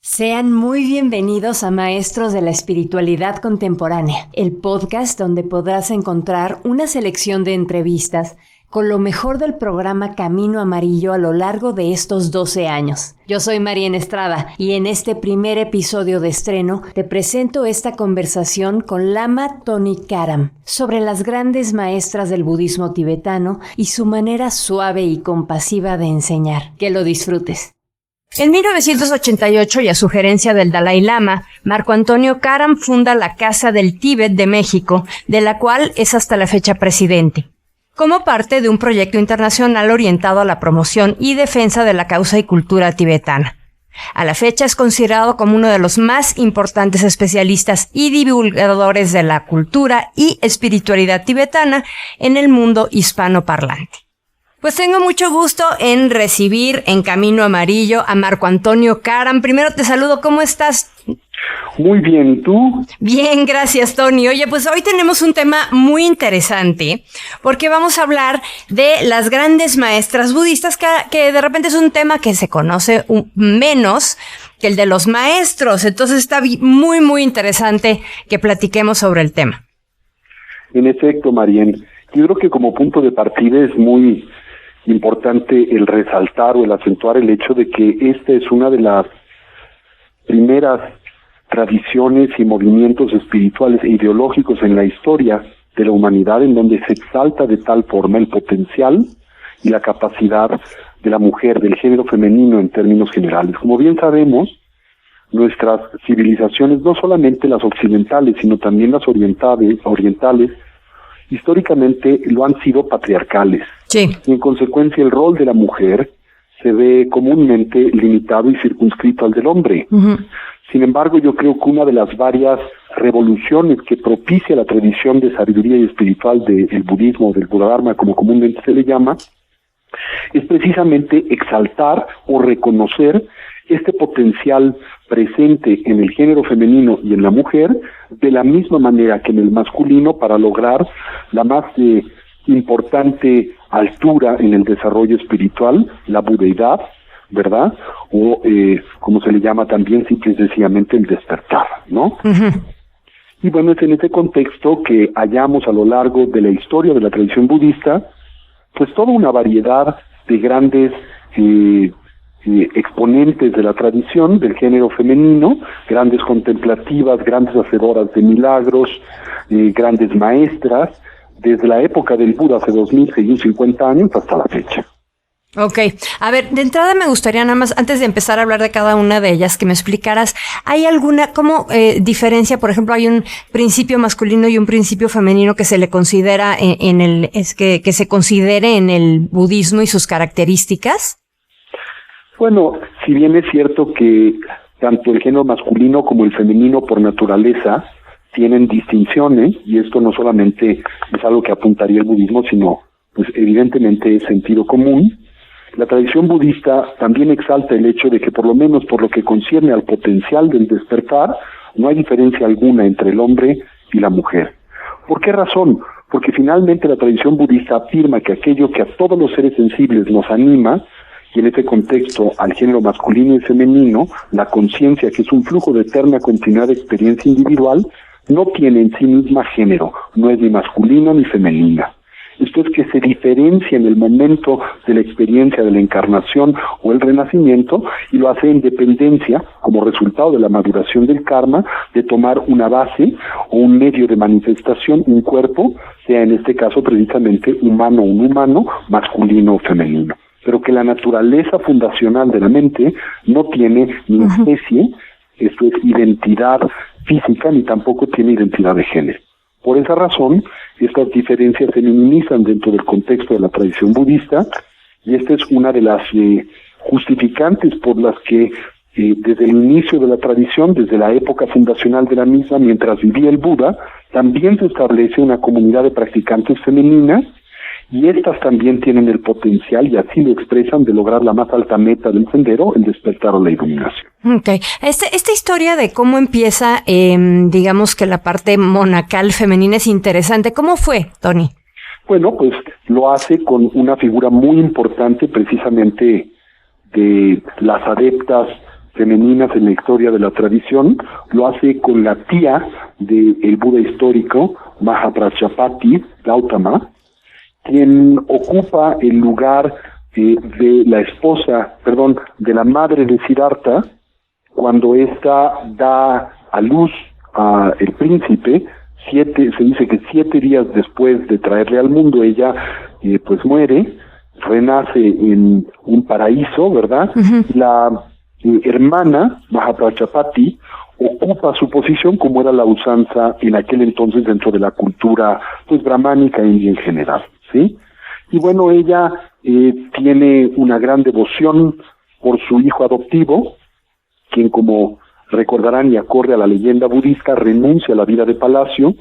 Sean muy bienvenidos a Maestros de la Espiritualidad Contemporánea, el podcast donde podrás encontrar una selección de entrevistas con lo mejor del programa Camino Amarillo a lo largo de estos 12 años. Yo soy Mariana Estrada y en este primer episodio de estreno te presento esta conversación con Lama Toni Karam sobre las grandes maestras del budismo tibetano y su manera suave y compasiva de enseñar. Que lo disfrutes. En 1988, y a sugerencia del Dalai Lama, Marco Antonio Karam funda la Casa del Tíbet de México, de la cual es hasta la fecha presidente, como parte de un proyecto internacional orientado a la promoción y defensa de la causa y cultura tibetana. A la fecha es considerado como uno de los más importantes especialistas y divulgadores de la cultura y espiritualidad tibetana en el mundo hispanoparlante. Pues tengo mucho gusto en recibir en Camino Amarillo a Marco Antonio Karam. Primero te saludo, ¿cómo estás? Muy bien, ¿y tú? Bien, gracias, Tony. Oye, pues hoy tenemos un tema muy interesante porque vamos a hablar de las grandes maestras budistas, que de repente es un tema que se conoce menos que el de los maestros. Entonces está muy, muy interesante que platiquemos sobre el tema. En efecto, Marién, yo creo que como punto de partida es muy importante el resaltar o el acentuar el hecho de que esta es una de las primeras tradiciones y movimientos espirituales e ideológicos en la historia de la humanidad en donde se exalta de tal forma el potencial y la capacidad de la mujer, del género femenino en términos generales. Como bien sabemos, nuestras civilizaciones, no solamente las occidentales, sino también las orientales, históricamente lo han sido patriarcales. Sí. Y en consecuencia el rol de la mujer se ve comúnmente limitado y circunscrito al del hombre. Uh-huh. Sin embargo, yo creo que una de las varias revoluciones que propicia la tradición de sabiduría y espiritual del budismo, del Buddha-dharma, como comúnmente se le llama, es precisamente exaltar o reconocer este potencial presente en el género femenino y en la mujer, de la misma manera que en el masculino, para lograr la más importante altura en el desarrollo espiritual, la budeidad, ¿verdad? O como se le llama también simple y sencillamente el despertar, ¿no? Uh-huh. Y bueno, es en ese contexto que hallamos a lo largo de la historia de la tradición budista, pues toda una variedad de grandes exponentes de la tradición del género femenino, grandes contemplativas, grandes hacedoras de milagros, grandes maestras, desde la época del Buda hace 2650 años hasta la fecha. Ok, a ver, de entrada me gustaría nada más, antes de empezar a hablar de cada una de ellas, que me explicaras, ¿hay alguna, cómo diferencia, por ejemplo, hay un principio masculino y un principio femenino que se le considera que se considere en el budismo y sus características? Bueno, si bien es cierto que tanto el género masculino como el femenino por naturaleza tienen distinciones, y esto no solamente es algo que apuntaría el budismo, sino pues evidentemente es sentido común, la tradición budista también exalta el hecho de que por lo menos por lo que concierne al potencial del despertar, no hay diferencia alguna entre el hombre y la mujer. ¿Por qué razón? Porque finalmente la tradición budista afirma que aquello que a todos los seres sensibles nos anima, y en ese contexto al género masculino y femenino, la conciencia, que es un flujo de eterna continuidad de experiencia individual, no tiene en sí misma género, no es ni masculina ni femenina. Esto es que se diferencia en el momento de la experiencia de la encarnación o el renacimiento, y lo hace en dependencia, como resultado de la maduración del karma, de tomar una base o un medio de manifestación, un cuerpo, sea en este caso precisamente humano o un humano, masculino o femenino. Pero que la naturaleza fundacional de la mente no tiene ni especie, esto es identidad física, ni tampoco tiene identidad de género. Por esa razón, estas diferencias se minimizan dentro del contexto de la tradición budista, y esta es una de las justificantes por las que desde el inicio de la tradición, desde la época fundacional de la misma, mientras vivía el Buda, también se establece una comunidad de practicantes femeninas, y estas también tienen el potencial, y así lo expresan, de lograr la más alta meta del sendero, el despertar o la iluminación. Okay. Esta historia de cómo empieza, digamos que la parte monacal femenina es interesante. ¿Cómo fue, Tony? Bueno, pues lo hace con una figura muy importante precisamente de las adeptas femeninas en la historia de la tradición, lo hace con la tía del Buda histórico, Mahaprajapati Gautama, quien ocupa el lugar de la madre de Siddhartha, cuando ésta da a luz a el príncipe. Se dice que 7 días después de traerle al mundo, ella pues muere, renace en un paraíso, ¿verdad? Uh-huh. La hermana Mahaprajapati ocupa su posición como era la usanza en aquel entonces dentro de la cultura pues brahmánica india en general, ¿sí? Y bueno, ella tiene una gran devoción por su hijo adoptivo, quien, como recordarán y acorde a la leyenda budista, renuncia a la vida de palacio,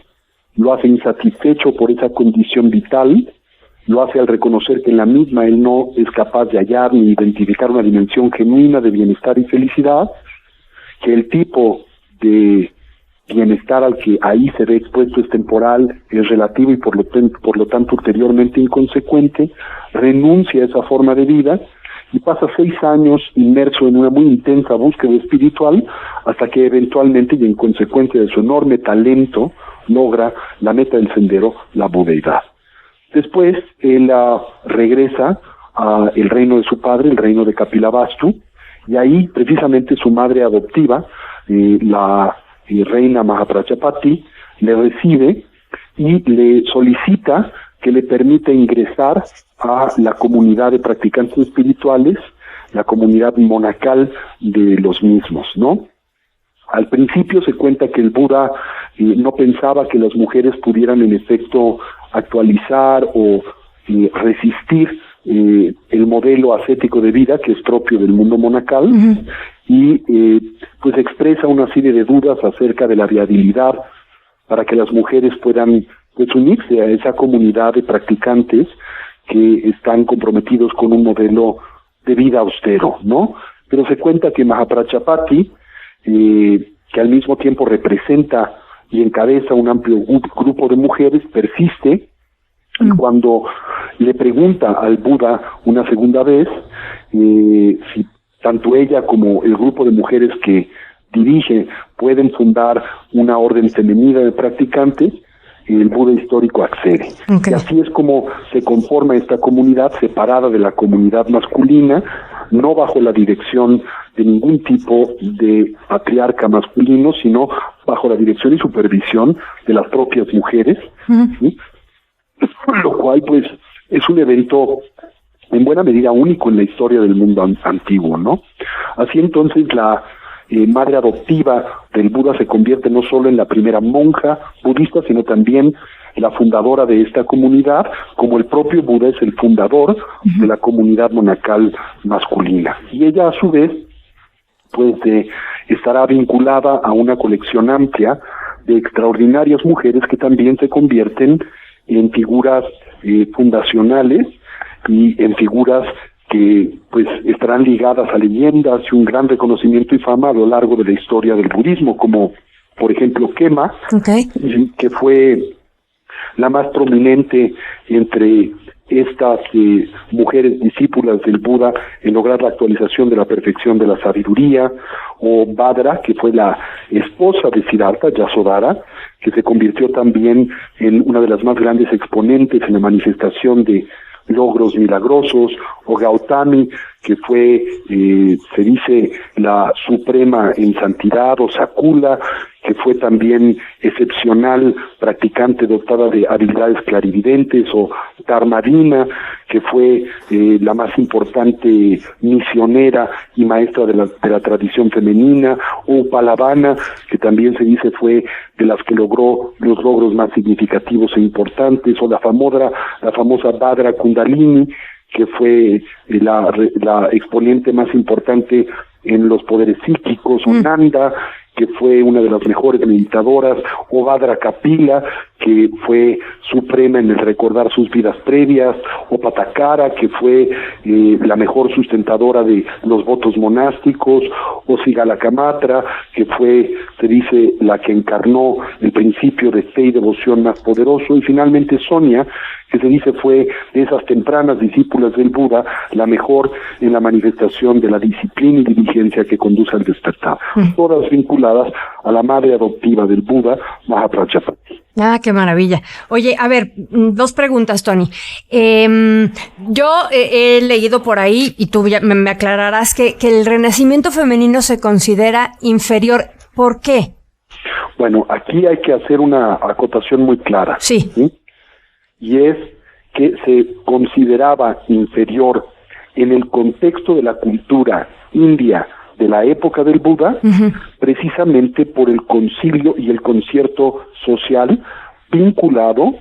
lo hace insatisfecho por esa condición vital, lo hace al reconocer que en la misma él no es capaz de hallar ni identificar una dimensión genuina de bienestar y felicidad, que el tipo de bienestar al que ahí se ve expuesto es temporal, es relativo y por lo tanto ulteriormente inconsecuente, renuncia a esa forma de vida y pasa 6 años inmerso en una muy intensa búsqueda espiritual, hasta que eventualmente y en consecuencia de su enorme talento logra la meta del sendero, la budeidad. Después él regresa al reino de su padre, el reino de Kapilavastu, y ahí precisamente su madre adoptiva, la reina Mahaprajapati, le recibe y le solicita que le permita ingresar a la comunidad de practicantes espirituales, la comunidad monacal de los mismos, ¿no? Al principio se cuenta que el Buda no pensaba que las mujeres pudieran en efecto actualizar o resistir el modelo ascético de vida que es propio del mundo monacal, uh-huh. Y pues expresa una serie de dudas acerca de la viabilidad para que las mujeres puedan pues unirse a esa comunidad de practicantes que están comprometidos con un modelo de vida austero, ¿no? Pero se cuenta que Mahaprajapati, que al mismo tiempo representa y encabeza un amplio grupo de mujeres, persiste, y cuando le pregunta al Buda una segunda vez si tanto ella como el grupo de mujeres que dirige pueden fundar una orden femenina de practicantes, el Buda histórico accede. Okay. Y así es como se conforma esta comunidad separada de la comunidad masculina, no bajo la dirección de ningún tipo de patriarca masculino, sino bajo la dirección y supervisión de las propias mujeres, uh-huh. ¿Sí? Lo cual pues es un evento en buena medida único en la historia del mundo antiguo, ¿no? Así entonces la madre adoptiva del Buda se convierte no solo en la primera monja budista, sino también la fundadora de esta comunidad, como el propio Buda es el fundador uh-huh. de la comunidad monacal masculina. Y ella a su vez pues estará vinculada a una colección amplia de extraordinarias mujeres que también se convierten en figuras fundacionales y en figuras que pues estarán ligadas a leyendas y un gran reconocimiento y fama a lo largo de la historia del budismo, como por ejemplo Khema, okay. que fue la más prominente entre estas mujeres discípulas del Buda en lograr la actualización de la perfección de la sabiduría, o Bhadra, que fue la esposa de Siddhartha, Yasodhara, que se convirtió también en una de las más grandes exponentes en la manifestación de logros milagrosos, o Gautami, que fue, se dice, la suprema en santidad, o Sakula, que fue también excepcional practicante dotada de habilidades clarividentes, o Dharmadina, que fue la más importante misionera y maestra de la tradición femenina, o Palavana, que también se dice fue de las que logró los logros más significativos e importantes, o la famosa Bhadra Kundalini, que fue la exponente más importante en los poderes psíquicos, o Nanda, que fue una de las mejores meditadoras, o Bhadra Kapila, que fue suprema en el recordar sus vidas previas, o Patakara, que fue la mejor sustentadora de los votos monásticos, o Sigalakamatra, que fue, se dice, la que encarnó el principio de fe y devoción más poderoso, y finalmente Sonia, que se dice fue de esas tempranas discípulas del Buda, la mejor en la manifestación de la disciplina y diligencia que conduce al despertar, todas vinculadas a la madre adoptiva del Buda, Mahaprajapati. Ah, qué maravilla. Oye, a ver, 2 preguntas, Tony. Yo he leído por ahí, y tú ya me aclararás, que el renacimiento femenino se considera inferior. ¿Por qué? Bueno, aquí hay que hacer una acotación muy clara. Sí. ¿Sí? Y es que se consideraba inferior en el contexto de la cultura india de la época del Buda, precisamente por el concilio y el concierto social vinculado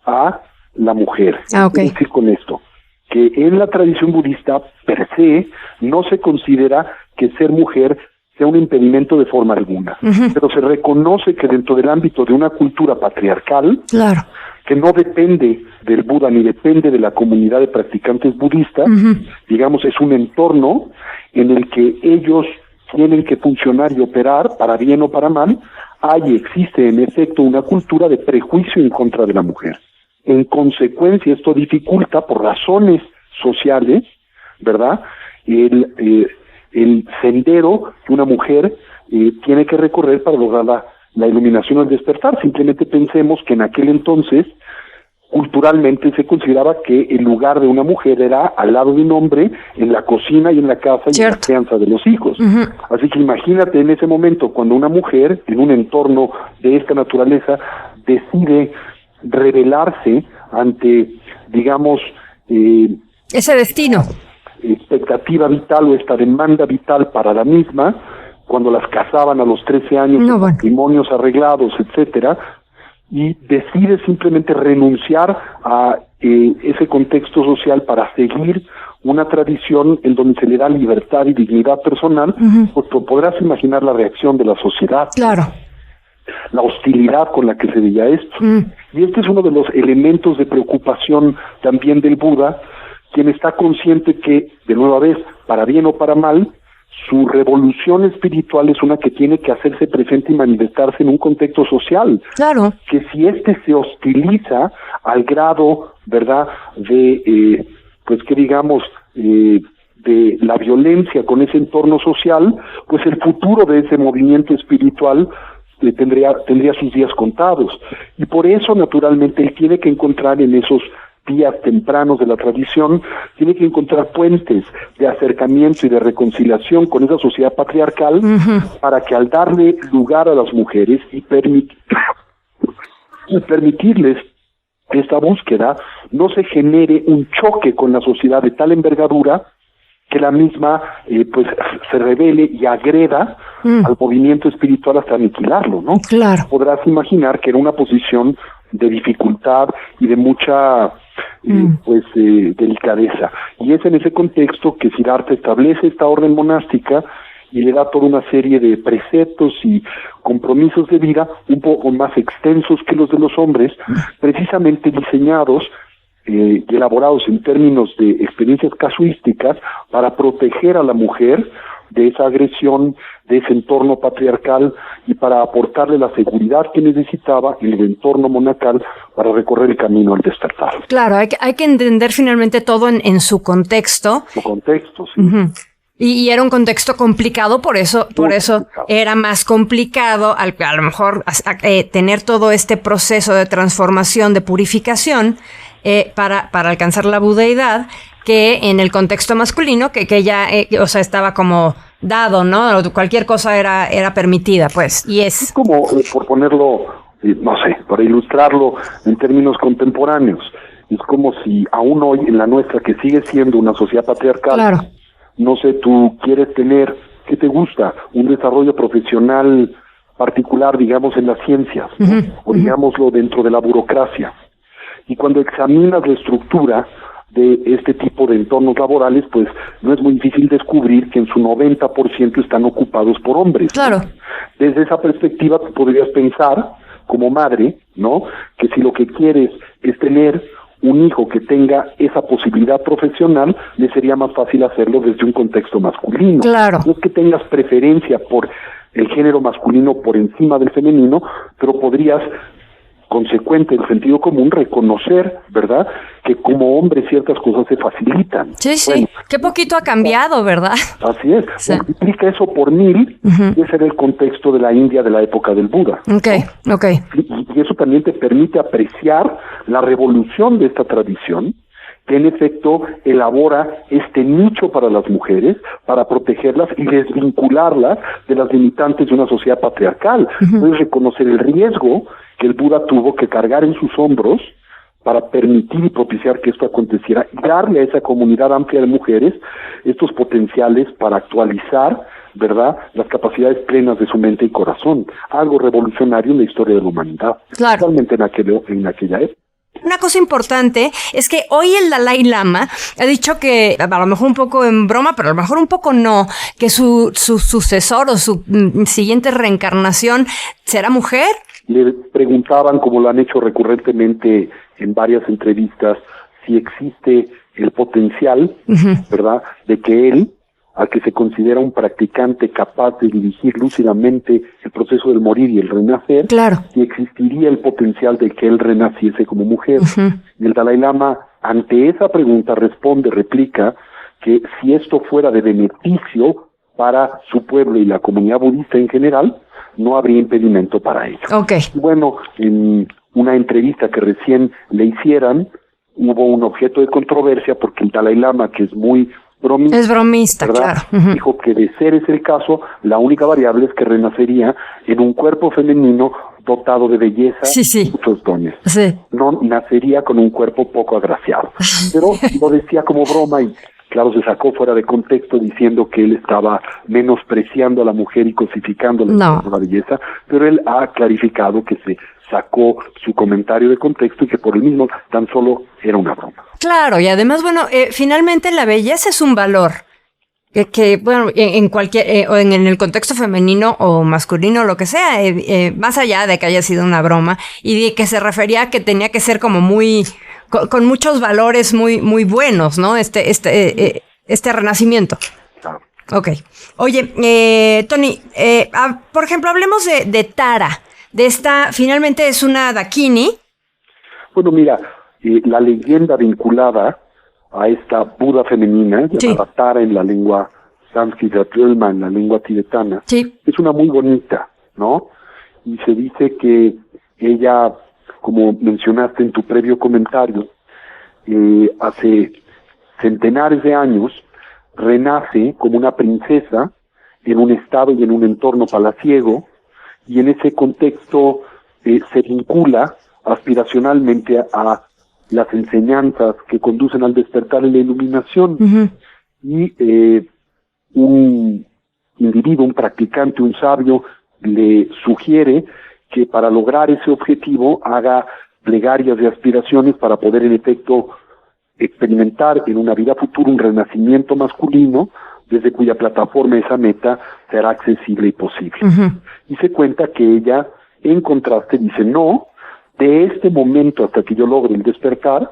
a la mujer. Okay. Es decir, con esto, que en la tradición budista per se no se considera que ser mujer sea un impedimento de forma alguna, pero se reconoce que dentro del ámbito de una cultura patriarcal, claro, que no depende del Buda ni depende de la comunidad de practicantes budistas, digamos, es un entorno en el que ellos tienen que funcionar y operar, para bien o para mal. Existe en efecto una cultura de prejuicio en contra de la mujer. En consecuencia, esto dificulta, por razones sociales, ¿verdad?, el sendero que una mujer tiene que recorrer para lograr la iluminación al despertar. Simplemente pensemos que en aquel entonces culturalmente se consideraba que el lugar de una mujer era al lado de un hombre, en la cocina y en la casa y en la crianza de los hijos. Así que imagínate en ese momento cuando una mujer en un entorno de esta naturaleza decide rebelarse ante, digamos, ese destino, expectativa vital o esta demanda vital para la misma, cuando las casaban a los 13 años, matrimonios arreglados, etcétera, y decide simplemente renunciar a ese contexto social para seguir una tradición en donde se le da libertad y dignidad personal, pues podrás imaginar la reacción de la sociedad. Claro. La hostilidad con la que se veía esto. Y este es uno de los elementos de preocupación también del Buda, quien está consciente que, de nueva vez, para bien o para mal, su revolución espiritual es una que tiene que hacerse presente y manifestarse en un contexto social. Claro. Que si se hostiliza al grado, ¿verdad?, de, pues que digamos, de la violencia con ese entorno social, pues el futuro de ese movimiento espiritual tendría sus días contados. Y por eso, naturalmente, él tiene que encontrar en esos días tempranos de la tradición, tiene que encontrar puentes de acercamiento y de reconciliación con esa sociedad patriarcal, para que al darle lugar a las mujeres y permitirles esta búsqueda, no se genere un choque con la sociedad de tal envergadura que la misma pues se revele y agreda al movimiento espiritual hasta aniquilarlo, ¿no? Claro. Podrás imaginar que era una posición de dificultad y de mucha delicadeza. Y es en ese contexto que Siddhartha establece esta orden monástica y le da toda una serie de preceptos y compromisos de vida un poco más extensos que los de los hombres, precisamente diseñados y elaborados en términos de experiencias casuísticas para proteger a la mujer de esa agresión, de ese entorno patriarcal, y para aportarle la seguridad que necesitaba en el entorno monacal para recorrer el camino al despertar. Claro, hay que entender finalmente todo en su contexto. Su contexto, sí. Y era un contexto complicado, por eso era más complicado a lo mejor tener todo este proceso de transformación, de purificación, para alcanzar la budeidad, que en el contexto masculino, que ya, estaba como dado, ¿no? Cualquier cosa era permitida, pues, y es como, por ponerlo, no sé, para ilustrarlo en términos contemporáneos, es como si aún hoy en la nuestra, que sigue siendo una sociedad patriarcal, claro, no sé, tú quieres tener, ¿qué te gusta? Un desarrollo profesional particular, digamos, en las ciencias, ¿no? O digámoslo dentro de la burocracia. Y cuando examinas la estructura de este tipo de entornos laborales, pues no es muy difícil descubrir que en su 90% están ocupados por hombres. Claro. ¿No? Desde esa perspectiva, tú podrías pensar, como madre, ¿no? Que si lo que quieres es tener un hijo que tenga esa posibilidad profesional, le sería más fácil hacerlo desde un contexto masculino. Claro. No es que tengas preferencia por el género masculino por encima del femenino, pero podrías, consecuente del sentido común, reconocer, ¿verdad?, que como hombre ciertas cosas se facilitan. Sí, sí. Bueno, qué poquito ha cambiado, ¿verdad? Así es. Sí. Multiplica eso por 1000, y ese era el contexto de la India de la época del Buda. Okay, ¿no? Okay. Y eso también te permite apreciar la revolución de esta tradición, que en efecto elabora este nicho para las mujeres, para protegerlas y desvincularlas de las limitantes de una sociedad patriarcal. Puedes reconocer el riesgo que el Buda tuvo que cargar en sus hombros para permitir y propiciar que esto aconteciera y darle a esa comunidad amplia de mujeres estos potenciales para actualizar, ¿verdad?, las capacidades plenas de su mente y corazón. Algo revolucionario en la historia de la humanidad. Claro. Totalmente en aquella época. Una cosa importante es que hoy el Dalai Lama ha dicho que, a lo mejor un poco en broma, pero a lo mejor un poco no, que su sucesor o su siguiente reencarnación será mujer. Le preguntaban, como lo han hecho recurrentemente en varias entrevistas, si existe el potencial, ¿verdad?, de que él, al que se considera un practicante capaz de dirigir lúcidamente el proceso del morir y el renacer, claro, si existiría el potencial de que él renaciese como mujer. Y el Dalai Lama, ante esa pregunta, replica que si esto fuera de beneficio para su pueblo y la comunidad budista en general, no habría impedimento para ello. Okay. Y bueno, en una entrevista que recién le hicieran, hubo un objeto de controversia porque el Dalai Lama, que es muy bromista. Es bromista, ¿verdad?, claro. Dijo que de ser ese el caso, la única variable es que renacería en un cuerpo femenino dotado de belleza y muchos dones. Sí. No nacería con un cuerpo poco agraciado. Pero lo decía como broma y claro, se sacó fuera de contexto diciendo que él estaba menospreciando a la mujer y cosificando la belleza, pero él ha clarificado que se sacó su comentario de contexto y que por el mismo tan solo era una broma. Claro, y además, bueno, finalmente la belleza es un valor que bueno, en cualquier, o en el contexto femenino o masculino, lo que sea, más allá de que haya sido una broma y de que se refería a que tenía que ser como muy, con muchos valores muy buenos, ¿no? Este renacimiento. Claro. Okay. Oye, Tony, por ejemplo, hablemos de Tara. De esta, finalmente es una Dakini. Bueno, mira, la leyenda vinculada a esta Buda femenina, llamada Tara en la lengua sánscrita, Drölma en la lengua tibetana, es una muy bonita, ¿no? Y se dice que ella, como mencionaste en tu previo comentario, hace centenares de años, renace como una princesa en un estado y en un entorno palaciego, y en ese contexto se vincula aspiracionalmente a las enseñanzas que conducen al despertar y la iluminación. Y un individuo, un practicante, un sabio, le sugiere que para lograr ese objetivo haga plegarias y aspiraciones para poder en efecto experimentar en una vida futura un renacimiento masculino desde cuya plataforma esa meta será accesible y posible. Y se cuenta que ella, en contraste, dice, no, de este momento hasta que yo logre el despertar,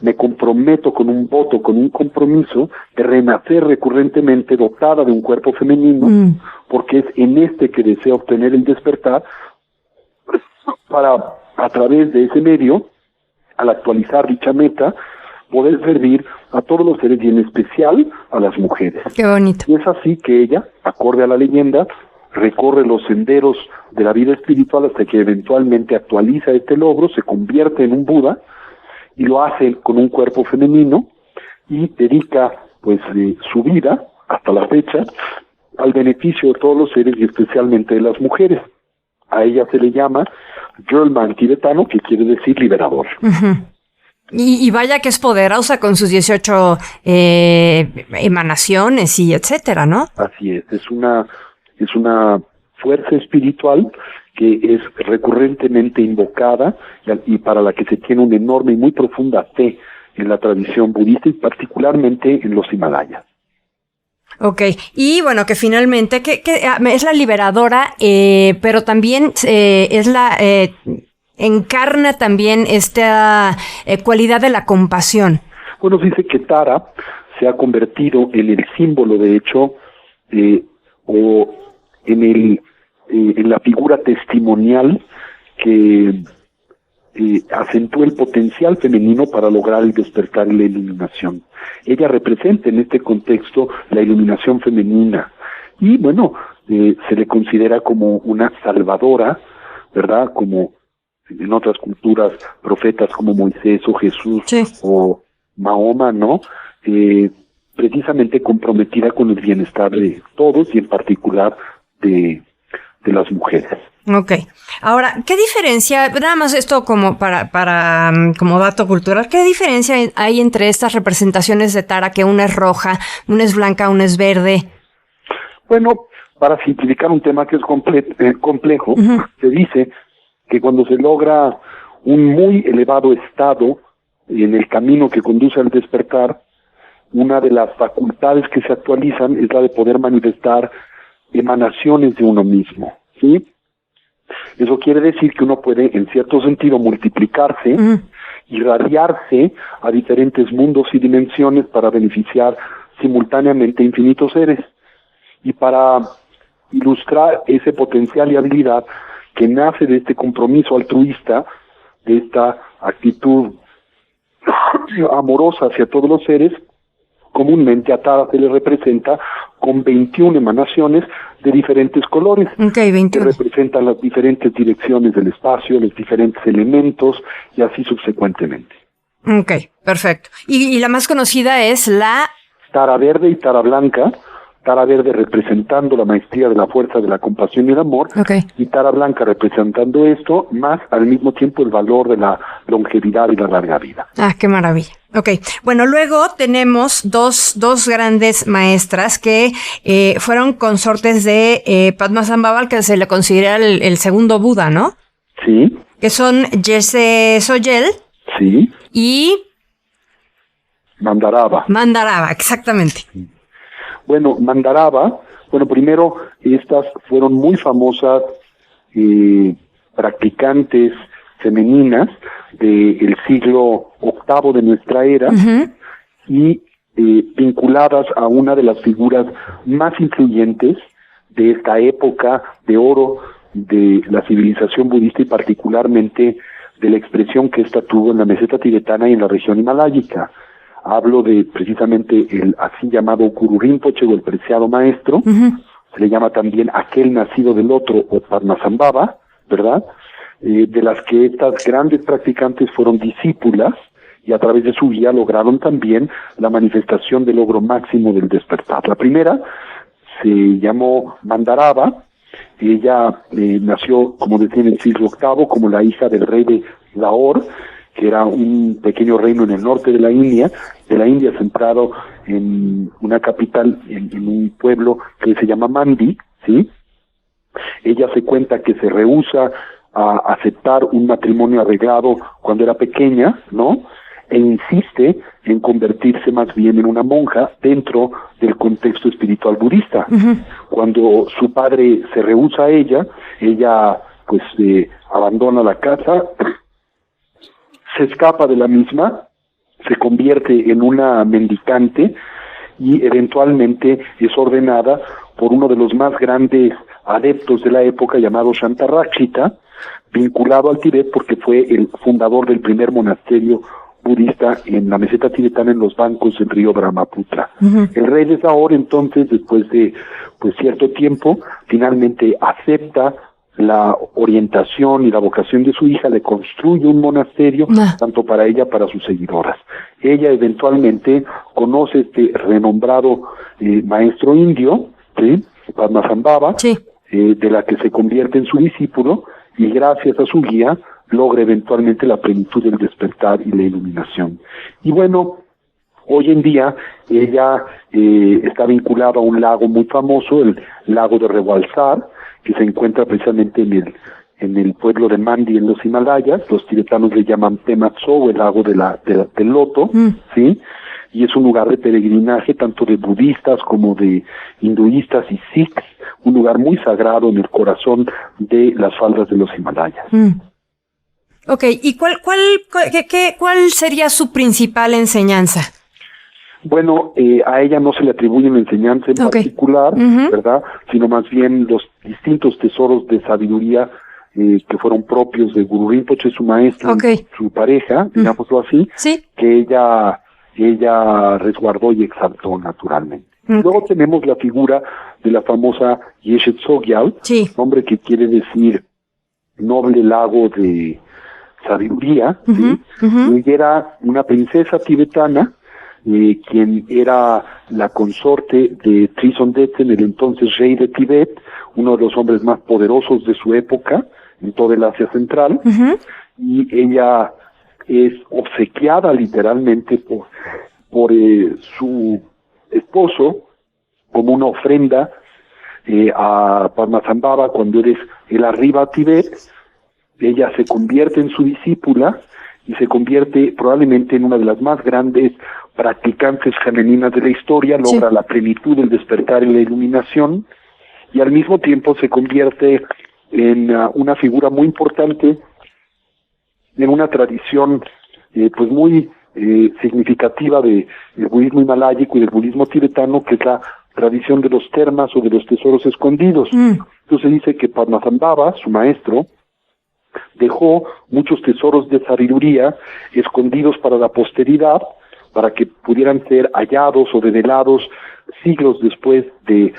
me comprometo con un voto, con un compromiso de renacer recurrentemente dotada de un cuerpo femenino, porque es en este que deseo obtener el despertar, para, a través de ese medio, al actualizar dicha meta, poder servir a todos los seres y en especial a las mujeres. Qué bonito. Y es así que ella, acorde a la leyenda, recorre los senderos de la vida espiritual hasta que eventualmente actualiza este logro, se convierte en un Buda y lo hace con un cuerpo femenino y dedica pues su vida hasta la fecha al beneficio de todos los seres y especialmente de las mujeres. A ella se le llama Drölma tibetano, que quiere decir liberador. Y vaya que es poderosa con sus 18 emanaciones y etcétera, ¿no? Así es una fuerza espiritual que es recurrentemente invocada y para la que se tiene una enorme y muy profunda fe en la tradición budista y particularmente en los Himalayas. Ok, y bueno, que finalmente que es la liberadora, pero también es encarna también esta cualidad de la compasión. Bueno, dice que Tara se ha convertido en el símbolo, de hecho, o en la figura testimonial que acentúa el potencial femenino para lograr el despertar y la iluminación. Ella representa en este contexto la iluminación femenina y bueno, se le considera como una salvadora, ¿verdad? Como en otras culturas, profetas como Moisés o Jesús, sí, o Mahoma, ¿no? Precisamente comprometida con el bienestar de todos y en particular de las mujeres. Okay. Ahora, ¿qué diferencia, nada más esto como como dato cultural, qué diferencia hay entre estas representaciones de Tara, que una es roja, una es blanca, una es verde? Bueno, para simplificar un tema que es complejo, se dice que cuando se logra un muy elevado estado en el camino que conduce al despertar, una de las facultades que se actualizan es la de poder manifestar emanaciones de uno mismo, ¿sí? Eso quiere decir que uno puede, en cierto sentido, multiplicarse, irradiarse a diferentes mundos y dimensiones para beneficiar simultáneamente a infinitos seres. Y para ilustrar ese potencial y habilidad que nace de este compromiso altruista, de esta actitud amorosa hacia todos los seres, comúnmente a Tara se le representa con 21 emanaciones de diferentes colores, que representan las diferentes direcciones del espacio, los diferentes elementos y así subsecuentemente. Ok, perfecto. Y la más conocida es la Tara verde y Tara blanca. Tara verde representando la maestría de la fuerza de la compasión y el amor, y Tara blanca representando esto, más al mismo tiempo el valor de la longevidad y la larga vida. Ah, qué maravilla. Ok, bueno, luego tenemos dos grandes maestras que fueron consortes de Padmasambhava, que se le considera el segundo Buda, ¿no? Sí. Que son Yese Soyel. Sí. Y Mandarava, exactamente. Bueno, Mandarava, primero estas fueron muy famosas practicantes femeninas del siglo VIII de nuestra era, y vinculadas a una de las figuras más influyentes de esta época de oro de la civilización budista y particularmente de la expresión que ésta tuvo en la meseta tibetana y en la región himaláyica. Hablo de precisamente el así llamado Guru Rinpoche o el preciado maestro, se le llama también aquel nacido del otro o Padmasambhava, ¿verdad? De las que estas grandes practicantes fueron discípulas y a través de su guía lograron también la manifestación del logro máximo del despertar. La primera se llamó Mandarava, ella nació, como decía, en el siglo VIII como la hija del rey de Lahore, que era un pequeño reino en el norte de la India centrado en una capital, en un pueblo que se llama Mandi, ¿sí? Ella se cuenta que se rehúsa a aceptar un matrimonio arreglado cuando era pequeña, ¿no? E insiste en convertirse más bien en una monja dentro del contexto espiritual budista. Cuando su padre se rehúsa a ella pues abandona la casa, se escapa de la misma, se convierte en una mendicante y eventualmente es ordenada por uno de los más grandes adeptos de la época llamado Shantarakshita, vinculado al Tíbet porque fue el fundador del primer monasterio budista en la meseta tibetana en los bancos del río Brahmaputra. El rey de Lahore entonces, después de cierto tiempo, finalmente acepta la orientación y la vocación de su hija, le construye un monasterio, tanto para ella para sus seguidoras. Ella eventualmente conoce este renombrado maestro indio, ¿sí? Padmasambhava, de la que se convierte en su discípulo, y gracias a su guía logra eventualmente la plenitud del despertar y la iluminación. Y bueno, hoy en día ella está vinculada a un lago muy famoso, el lago de Rewalsar, que se encuentra precisamente en el pueblo de Mandi, en los Himalayas. Los tibetanos le llaman Pema Tso, el lago del loto, ¿sí? y es un lugar de peregrinaje tanto de budistas como de hinduistas y sikhs, un lugar muy sagrado en el corazón de las faldas de los Himalayas. Okay, ¿y cuál sería su principal enseñanza? Bueno, a ella no se le atribuye una enseñanza en particular, ¿verdad? Sino más bien los distintos tesoros de sabiduría que fueron propios de Guru Rinpoche, su maestro, su pareja, digámoslo así, ¿sí? Que ella resguardó y exaltó naturalmente. Luego tenemos la figura de la famosa Yeshe Tsogyal, nombre que quiere decir noble lago de sabiduría, ¿sí? Ella era una princesa tibetana, quien era la consorte de Trison Detsen, el entonces rey de Tibet, uno de los hombres más poderosos de su época en toda el Asia Central, y ella es obsequiada literalmente por su esposo como una ofrenda a Padmasambhava cuando él arriba a Tibet. Ella se convierte en su discípula y se convierte probablemente en una de las más grandes practicantes femeninas de la historia, logra la plenitud del despertar y la iluminación, y al mismo tiempo se convierte en una figura muy importante en una tradición pues muy significativa del budismo himaláyico y del budismo tibetano, que es la tradición de los termas o de los tesoros escondidos. Entonces dice que Padmasambhava, su maestro, dejó muchos tesoros de sabiduría escondidos para la posteridad, para que pudieran ser hallados o revelados siglos después de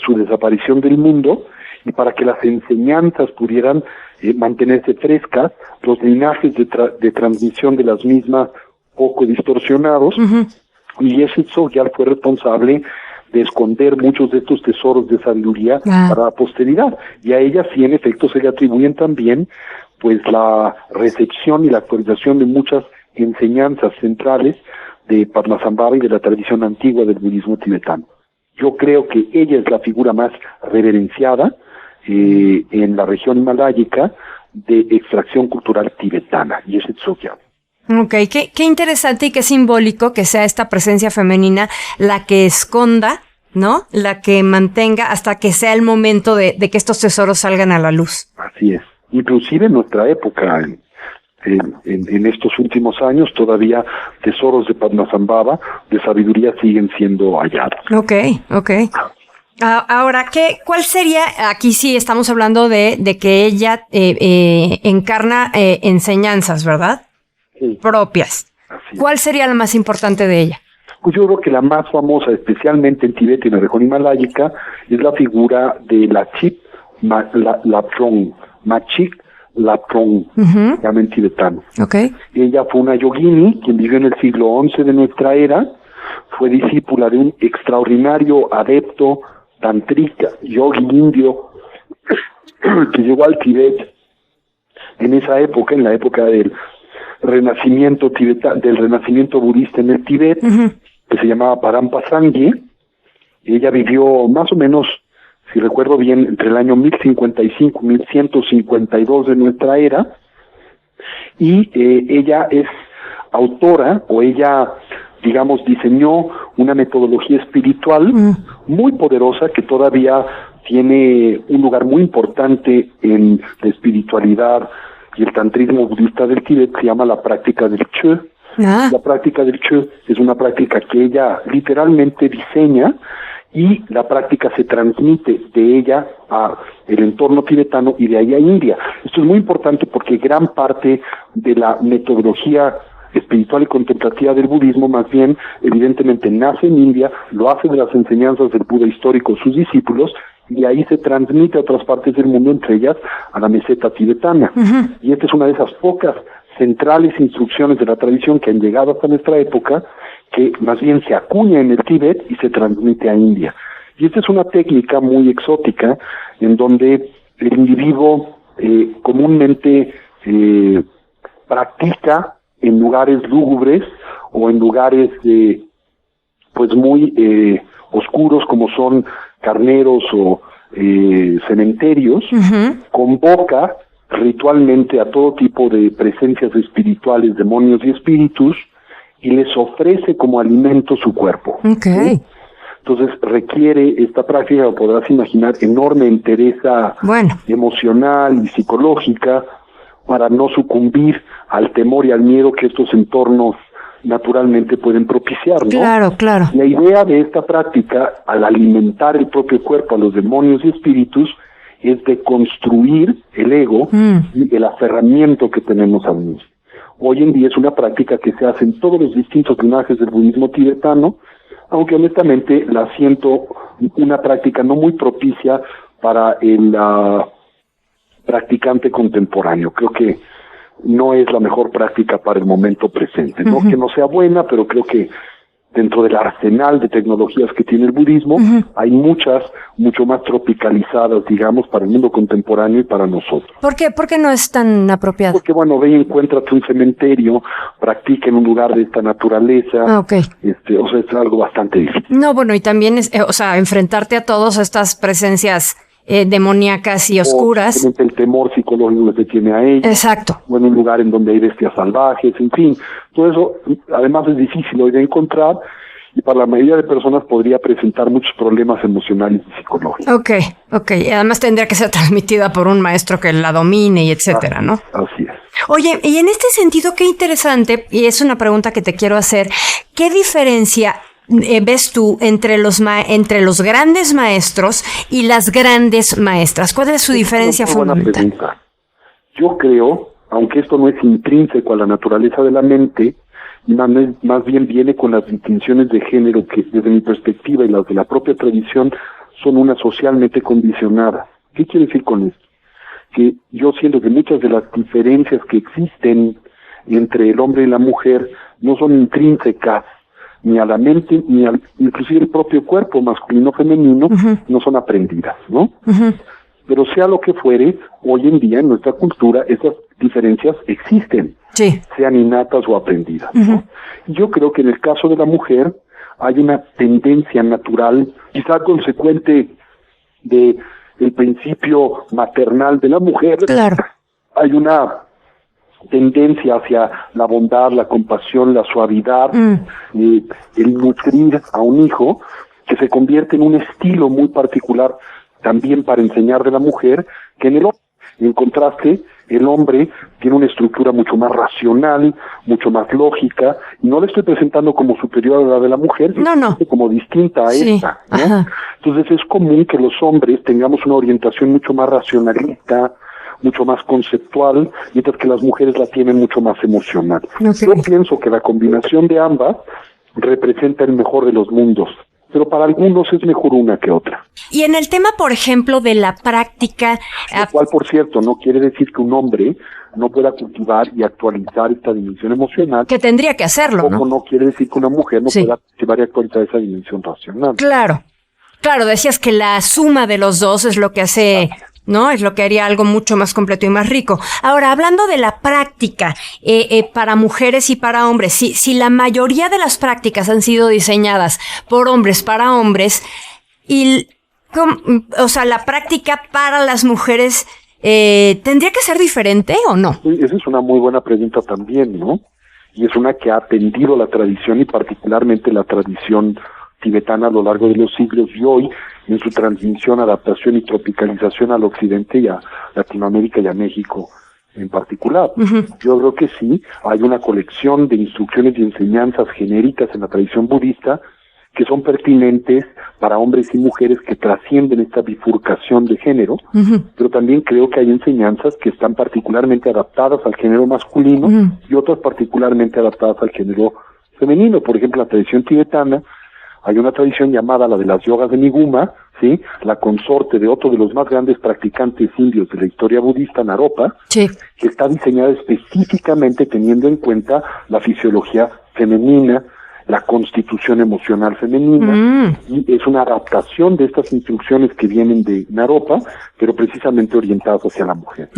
su desaparición del mundo, y para que las enseñanzas pudieran mantenerse frescas, los linajes de transmisión de las mismas poco distorsionados, y ese Tsogyal fue responsable de esconder muchos de estos tesoros de sabiduría para la posteridad, y a ella sí en efecto se le atribuyen también pues la recepción y la actualización de muchas enseñanzas centrales de Padmasambhava y de la tradición antigua del budismo tibetano. Yo creo que ella es la figura más reverenciada en la región himaláyica de extracción cultural tibetana, y es Tsogyal. Okay, qué interesante y qué simbólico que sea esta presencia femenina la que esconda, ¿no? La que mantenga hasta que sea el momento de que estos tesoros salgan a la luz. Así es. Inclusive en nuestra época, en estos últimos años, todavía tesoros de Padmasambhava, de sabiduría, siguen siendo hallados. Okay. Ahora, ¿cuál sería? Aquí sí estamos hablando de que ella encarna enseñanzas, ¿verdad? Sí. Propias. ¿Cuál sería la más importante de ella? Pues yo creo que la más famosa, especialmente en Tibet y en la región himaláyica, es la figura de Lachit Lapdrong, Machik Lapdrong, llama en tibetano. Ella fue una yogini, quien vivió en el siglo XI de nuestra era, fue discípula de un extraordinario adepto tantrika, yogi indio, que llegó al Tibet en esa época, en la época del renacimiento del renacimiento budista en el Tibet, que se llamaba Parampa Sangye. Ella vivió más o menos, si recuerdo bien, entre el año 1055 y 1152 de nuestra era, y ella es autora, o ella, digamos, diseñó una metodología espiritual muy poderosa que todavía tiene un lugar muy importante en la espiritualidad y el tantrismo budista del Tíbet, se llama la práctica del Chö. La práctica del Chö es una práctica que ella literalmente diseña, y la práctica se transmite de ella a el entorno tibetano y de ahí a India. Esto es muy importante porque gran parte de la metodología espiritual y contemplativa del budismo, más bien, evidentemente nace en India, lo hace de las enseñanzas del Buda histórico, sus discípulos, y ahí se transmite a otras partes del mundo, entre ellas a la meseta tibetana. Y esta es una de esas pocas centrales instrucciones de la tradición que han llegado hasta nuestra época, que más bien se acuña en el Tíbet y se transmite a India. Y esta es una técnica muy exótica en donde el individuo comúnmente practica en lugares lúgubres o en lugares pues muy oscuros, como son carneros o cementerios, convoca ritualmente a todo tipo de presencias espirituales, demonios y espíritus, y les ofrece como alimento su cuerpo. Okay. ¿Sí? Entonces requiere esta práctica, lo podrás imaginar, enorme entereza emocional y psicológica para no sucumbir al temor y al miedo que estos entornos naturalmente pueden propiciar, ¿no? Claro, claro. La idea de esta práctica, al alimentar el propio cuerpo a los demonios y espíritus, es de construir el ego y el aferramiento que tenemos al mismo. Hoy en día es una práctica que se hace en todos los distintos linajes del budismo tibetano, aunque honestamente la siento una práctica no muy propicia para el practicante contemporáneo. Creo que no es la mejor práctica para el momento presente. No que no sea buena, pero creo que dentro del arsenal de tecnologías que tiene el budismo, hay muchas, mucho más tropicalizadas, digamos, para el mundo contemporáneo y para nosotros. ¿Por qué? ¿Por qué no es tan apropiado? Porque, bueno, ve y encuéntrate un cementerio, practica en un lugar de esta naturaleza. Okay. O sea, es algo bastante difícil. No, bueno, y también es, enfrentarte a todas estas presencias demoníacas y oscuras. El temor psicológico que se tiene a ella. Exacto. O en un lugar en donde hay bestias salvajes, en fin. Todo eso, además, es difícil hoy de encontrar y para la mayoría de personas podría presentar muchos problemas emocionales y psicológicos. Okay. Además tendría que ser transmitida por un maestro que la domine y etcétera, ¿no? Así es. Oye, y en este sentido, qué interesante, y es una pregunta que te quiero hacer, ¿qué diferencia ves tú entre los grandes maestros y las grandes maestras? ¿Cuál es su diferencia fundamental? Yo creo, aunque esto no es intrínseco a la naturaleza de la mente, más bien viene con las distinciones de género que desde mi perspectiva y las de la propia tradición son unas socialmente condicionadas. ¿Qué quiere decir con esto? Que yo siento que muchas de las diferencias que existen entre el hombre y la mujer no son intrínsecas ni a la mente, ni al inclusive el propio cuerpo masculino o femenino, no son aprendidas, ¿no? Pero sea lo que fuere, hoy en día en nuestra cultura esas diferencias existen, sean innatas o aprendidas, ¿no? Y yo creo que en el caso de la mujer hay una tendencia natural, quizá consecuente de el principio maternal de la mujer, hay una tendencia hacia la bondad, la compasión, la suavidad, el nutrir a un hijo, que se convierte en un estilo muy particular también para enseñar de la mujer, que en el hombre, en contraste, el hombre tiene una estructura mucho más racional, mucho más lógica, y no le estoy presentando como superior a la de la mujer, sino como distinta a esta, ¿no? Entonces es común que los hombres tengamos una orientación mucho más racionalista, mucho más conceptual, mientras que las mujeres la tienen mucho más emocional. Yo pienso que la combinación de ambas representa el mejor de los mundos, pero para algunos es mejor una que otra. Y en el tema, por ejemplo, de la práctica... Lo cual, por cierto, no quiere decir que un hombre no pueda cultivar y actualizar esta dimensión emocional. Que tendría que hacerlo, ¿no? No quiere decir que una mujer no pueda cultivar y actualizar esa dimensión racional. Claro, decías que la suma de los dos es lo que hace... ¿no? Es lo que haría algo mucho más completo y más rico. Ahora, hablando de la práctica para mujeres y para hombres, si la mayoría de las prácticas han sido diseñadas por hombres para hombres, la práctica para las mujeres, ¿tendría que ser diferente o no? Esa es una muy buena pregunta también, ¿no? Y es una que ha atendido la tradición y particularmente la tradición tibetana a lo largo de los siglos y hoy en su transmisión, adaptación y tropicalización al occidente y a Latinoamérica y a México en particular. Yo creo que sí, hay una colección de instrucciones y enseñanzas genéricas en la tradición budista que son pertinentes para hombres y mujeres que trascienden esta bifurcación de género, pero también creo que hay enseñanzas que están particularmente adaptadas al género masculino y otras particularmente adaptadas al género femenino. Por ejemplo, la tradición tibetana, hay una tradición llamada la de las yogas de Niguma, ¿sí? La consorte de otro de los más grandes practicantes indios de la historia budista, Naropa, que está diseñada específicamente teniendo en cuenta la fisiología femenina, la constitución emocional femenina, y es una adaptación de estas instrucciones que vienen de Naropa, pero precisamente orientadas hacia la mujer.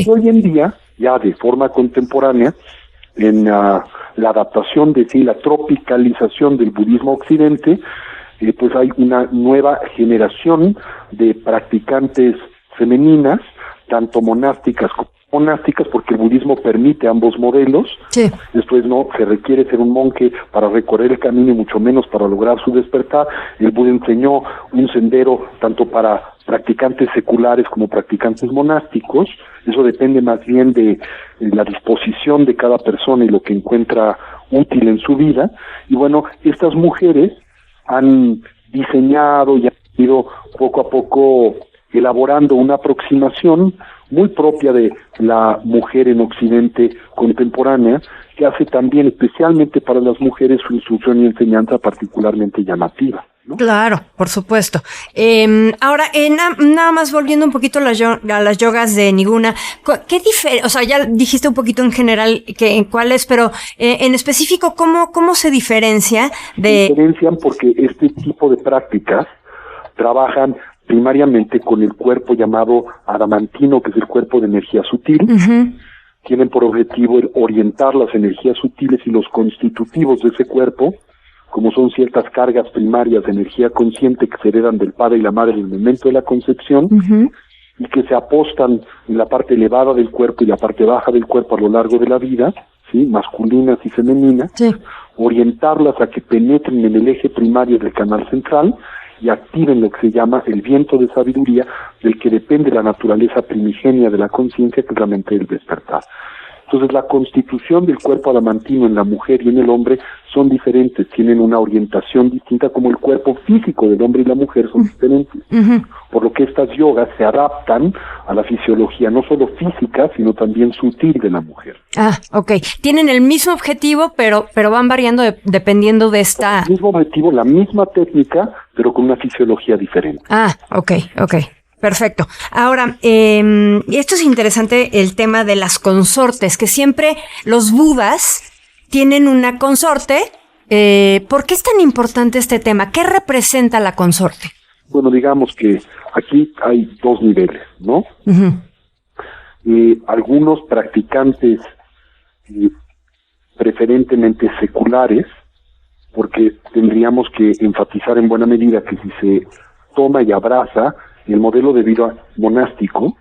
Hoy en día, ya de forma contemporánea, en la adaptación de la tropicalización del budismo occidente, pues hay una nueva generación de practicantes femeninas, tanto monásticas como monásticas, porque el budismo permite ambos modelos. Sí. Después no se requiere ser un monje para recorrer el camino y mucho menos para lograr su despertar. El Buda enseñó un sendero tanto para practicantes seculares como practicantes monásticos. Eso depende más bien de la disposición de cada persona y lo que encuentra útil en su vida. Y bueno, estas mujeres han diseñado y han ido poco a poco elaborando una aproximación muy propia de la mujer en Occidente contemporánea, que hace también, especialmente para las mujeres, su instrucción y enseñanza particularmente llamativa, ¿no? Claro, por supuesto. Ahora, nada más volviendo un poquito a las yogas de Niguna, ¿qué o sea, ya dijiste un poquito en general cuál es, pero en específico, ¿cómo se diferencia de...? Se diferencian porque este tipo de prácticas trabajan primariamente con el cuerpo llamado adamantino, que es el cuerpo de energía sutil. Uh-huh. Tienen por objetivo el orientar las energías sutiles y los constitutivos de ese cuerpo, como son ciertas cargas primarias de energía consciente que se heredan del padre y la madre en el momento de la concepción, uh-huh, y que se apostan en la parte elevada del cuerpo y la parte baja del cuerpo a lo largo de la vida, ¿sí? Masculinas y femeninas, sí, orientarlas a que penetren en el eje primario del canal central y activen lo que se llama el viento de sabiduría, del que depende la naturaleza primigenia de la conciencia, que es la mente del despertar. Entonces, la constitución del cuerpo adamantino en la mujer y en el hombre son diferentes, tienen una orientación distinta, como el cuerpo físico del hombre y la mujer son diferentes. uh-huh. Por lo que estas yogas se adaptan a la fisiología, no solo física, sino también sutil de la mujer. Ah, okay. Tienen el mismo objetivo, pero van variando dependiendo de esta... El mismo objetivo, la misma técnica, pero con una fisiología diferente. Ah, okay. Perfecto. Ahora, esto es interesante, el tema de las consortes, que siempre los budas tienen una consorte. ¿Por qué es tan importante este tema? ¿Qué representa la consorte? Bueno, digamos que aquí hay dos niveles, ¿no? Uh-huh. Algunos practicantes preferentemente seculares, porque tendríamos que enfatizar en buena medida que si se toma y abraza el modelo de vida monástico,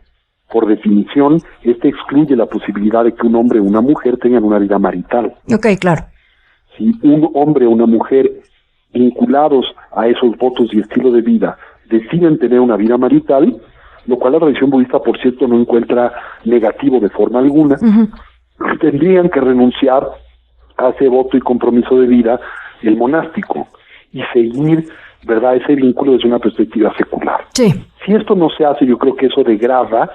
por definición, este excluye la posibilidad de que un hombre o una mujer tengan una vida marital. Okay, claro. Si un hombre o una mujer vinculados a esos votos y estilo de vida deciden tener una vida marital, lo cual la tradición budista, por cierto, no encuentra negativo de forma alguna, uh-huh, tendrían que renunciar a ese voto y compromiso de vida, el monástico, y seguir, ¿verdad?, ese vínculo desde una perspectiva secular. sí. Si esto no se hace, yo creo que eso degrada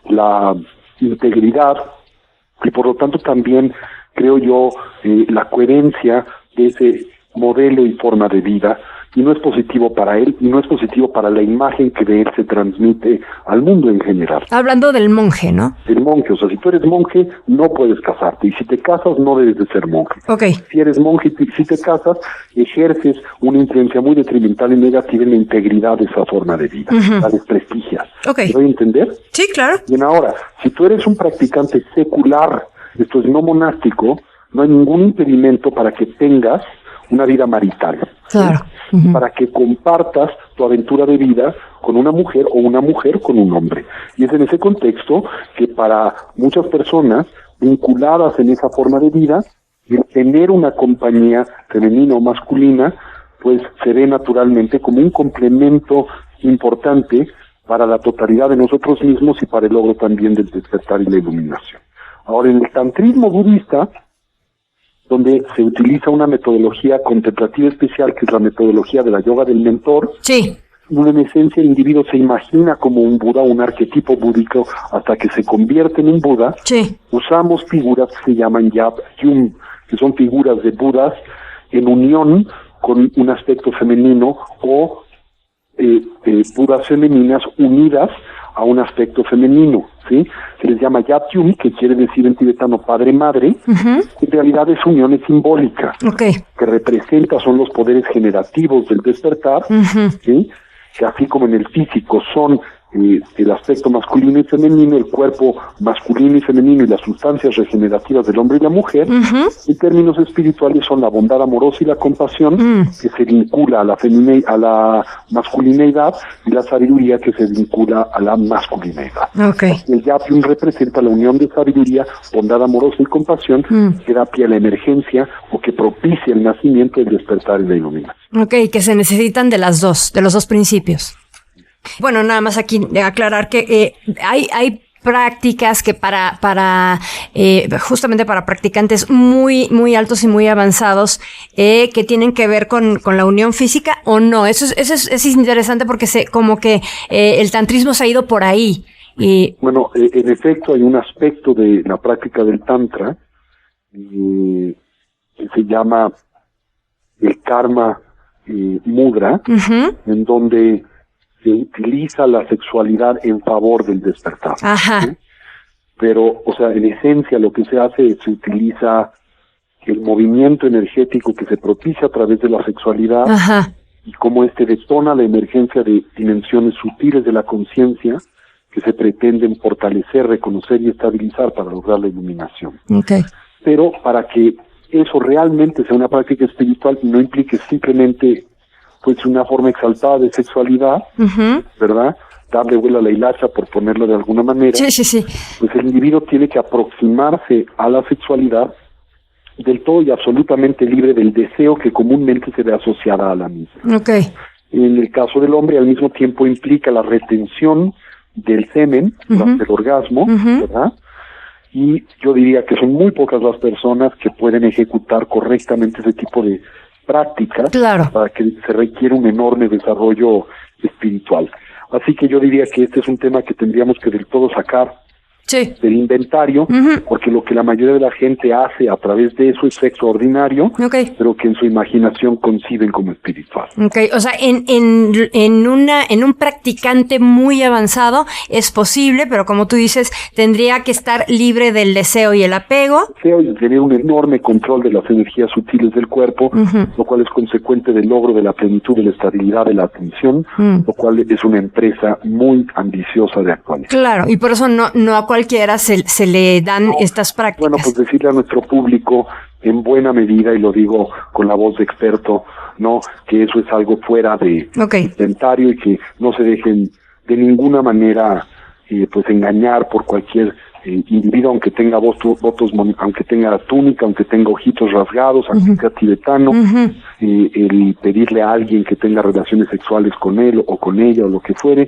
la integridad y por lo tanto también creo yo la coherencia de ese modelo y forma de vida, y no es positivo para él y no es positivo para la imagen que de él se transmite al mundo en general. Hablando del monje, ¿no? El monje, o sea, si tú eres monje no puedes casarte, y si te casas no debes de ser monje. Okay. Si eres monje y si te casas, ejerces una influencia muy detrimental y negativa en la integridad de esa forma de vida, uh-huh, la desprestigias. Okay. ¿Me doy a entender? Sí, claro. Bien, ahora, si tú eres un practicante secular, esto es no monástico, no hay ningún impedimento para que tengas una vida marital. Claro. ¿Sí? Uh-huh. Para que compartas tu aventura de vida con una mujer o una mujer con un hombre. Y es en ese contexto que para muchas personas vinculadas en esa forma de vida, el tener una compañía femenina o masculina, pues se ve naturalmente como un complemento importante para la totalidad de nosotros mismos y para el logro también del despertar y la iluminación. Ahora, en el tantrismo budista, donde se utiliza una metodología contemplativa especial, que es la metodología de la yoga del mentor, Sí. en esencia el individuo se imagina como un Buda, un arquetipo búdico, hasta que se convierte en un Buda. Sí. Usamos figuras que se llaman Yap Yum, que son figuras de Budas en unión con un aspecto femenino, o Budas femeninas unidas a un aspecto femenino, ¿sí? Se les llama Yatyum, que quiere decir en tibetano padre-madre. Uh-huh. En realidad es unión simbólica, Okay. que representa, son los poderes generativos del despertar, Uh-huh. ¿sí? Que así como en el físico son el aspecto masculino y femenino, el cuerpo masculino y femenino y las sustancias regenerativas del hombre y la mujer, en términos espirituales son la bondad amorosa y la compasión, que se vincula a la masculineidad, y la sabiduría, que se vincula a la masculineidad. Okay. El Yapium representa la unión de sabiduría, bondad amorosa y compasión, que da pie a la emergencia o que propicia el nacimiento, el despertar y la iluminación. Ok, que se necesitan de los dos principios. Bueno, nada más aquí aclarar que hay prácticas que justamente para practicantes muy altos y muy avanzados, que tienen que ver con la unión física o no. Eso es interesante porque como que el tantrismo se ha ido por ahí. Bueno, en efecto hay un aspecto de la práctica del tantra que se llama el karma mudra, en donde se utiliza la sexualidad en favor del despertar. Ajá. ¿Sí? Pero, o sea, en esencia lo que se hace es se utiliza el movimiento energético que se propicia a través de la sexualidad. Ajá. Y cómo detona la emergencia de dimensiones sutiles de la conciencia que se pretenden fortalecer, reconocer y estabilizar para lograr la iluminación. Okay. Pero para que eso realmente sea una práctica espiritual y no implique simplemente pues una forma exaltada de sexualidad, ¿verdad? Darle vuelo a la hilacha, por ponerlo de alguna manera. Sí. Pues el individuo tiene que aproximarse a la sexualidad del todo y absolutamente libre del deseo que comúnmente se ve asociada a la misma. Okay. En el caso del hombre, al mismo tiempo implica la retención del semen durante el orgasmo, ¿verdad? Y yo diría que son muy pocas las personas que pueden ejecutar correctamente ese tipo de prácticas, claro, para que se requiere un enorme desarrollo espiritual. Así que yo diría que este es un tema que tendríamos que del todo sacar del inventario, porque lo que la mayoría de la gente hace a través de eso es extraordinario, pero que en su imaginación conciben como espiritual. Okay, o sea, en un practicante muy avanzado es posible, pero como tú dices, tendría que estar libre del deseo y el apego. Deseo y tener un enorme control de las energías sutiles del cuerpo, lo cual es consecuente del logro de la plenitud, de la estabilidad, de la atención, lo cual es una empresa muy ambiciosa de actualidad. Claro, y por eso no a cualquiera se le dan estas prácticas. Bueno, pues decirle a nuestro público en buena medida, y lo digo con la voz de experto, ¿no? Que eso es algo fuera de inventario y que no se dejen de ninguna manera pues engañar por cualquier individuo, aunque tenga aunque tenga túnica, aunque tenga ojitos rasgados, aunque sea tibetano, el pedirle a alguien que tenga relaciones sexuales con él o con ella o lo que fuere,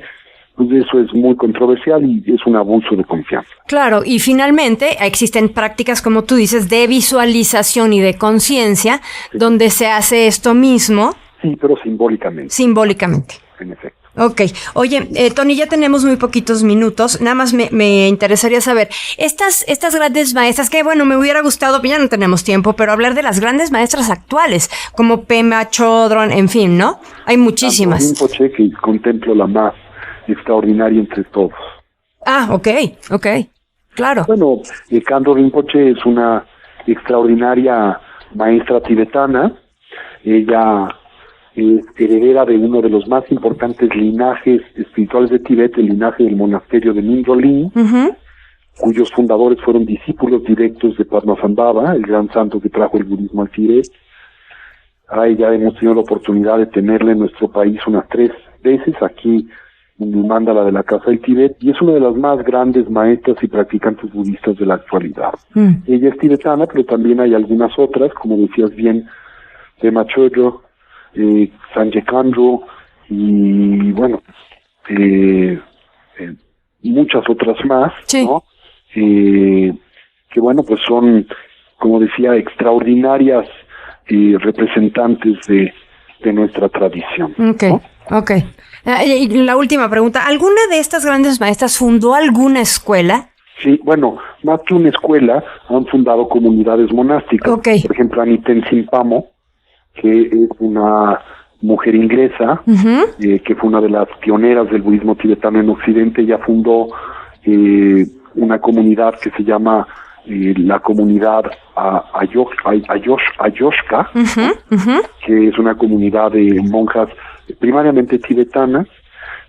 pues eso es muy controversial y es un abuso de confianza. Claro, y finalmente existen prácticas, como tú dices, de visualización y de conciencia, donde se hace esto mismo. Sí, pero simbólicamente. Simbólicamente. En efecto. Ok. Oye, Tony, ya tenemos muy poquitos minutos. Nada más me interesaría saber, estas grandes maestras, que bueno, me hubiera gustado, ya no tenemos tiempo, pero hablar de las grandes maestras actuales, como Pema Chodron, en fin, ¿no? Hay muchísimas. Rinpoche, que contemplo la más extraordinaria entre todos. Ah, ok, claro. Bueno, Khandro Rinpoche es una extraordinaria maestra tibetana. Ella es heredera de uno de los más importantes linajes espirituales de Tibet, el linaje del monasterio de Mindrolin, cuyos fundadores fueron discípulos directos de Padmasambhava, el gran santo que trajo el budismo al Tibet. A ella hemos tenido la oportunidad de tenerla en nuestro país unas 3 veces, aquí en el Mandala de la Casa del Tibet, y es una de las más grandes maestras y practicantes budistas de la actualidad. Ella es tibetana, pero también hay algunas otras, como decías bien, Pema Chodron, Sanjay Khandro, y bueno, muchas otras más, ¿no? Que bueno, pues son, como decía, extraordinarias representantes de nuestra tradición. ¿No? Okay. Y la última pregunta, ¿alguna de estas grandes maestras fundó alguna escuela? Sí, bueno, más que una escuela, han fundado comunidades monásticas. Por ejemplo, Aniten Simpamo, que es una mujer inglesa, que fue una de las pioneras del budismo tibetano en Occidente. Ella fundó una comunidad que se llama la comunidad Ayoshka, que es una comunidad de monjas primariamente tibetanas,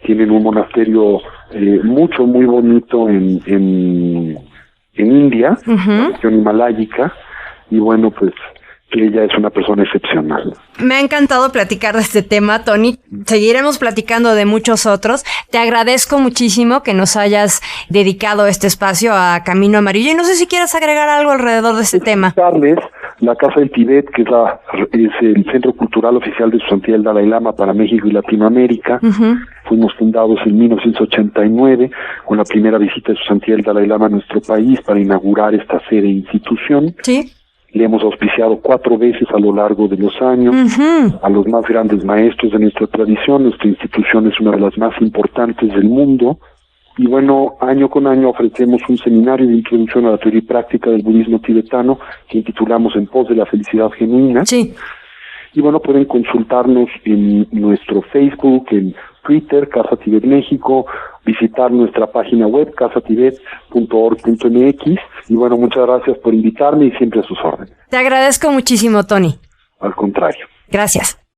tienen un monasterio muy bonito en India, la región himaláyica, y bueno, pues ella es una persona excepcional. Me ha encantado platicar de este tema, Tony. Seguiremos platicando de muchos otros. Te agradezco muchísimo que nos hayas dedicado este espacio a Camino Amarillo. Y no sé si quieres agregar algo alrededor de este tema. La Casa del Tíbet, que es el centro cultural oficial de Su Santidad el Dalai Lama para México y Latinoamérica. Fuimos fundados en 1989 con la primera visita de Su Santidad el Dalai Lama a nuestro país para inaugurar esta sede e institución. Sí. Le hemos auspiciado 4 veces a lo largo de los años a los más grandes maestros de nuestra tradición. Nuestra institución es una de las más importantes del mundo. Y bueno, año con año ofrecemos un seminario de introducción a la teoría y práctica del budismo tibetano que intitulamos En pos de la felicidad genuina. Sí. Y bueno, pueden consultarnos en nuestro Facebook, en Twitter, Casa Tibet México, visitar nuestra página web, casatibet.org.mx. Y bueno, muchas gracias por invitarme y siempre a sus órdenes. Te agradezco muchísimo, Tony. Al contrario. Gracias.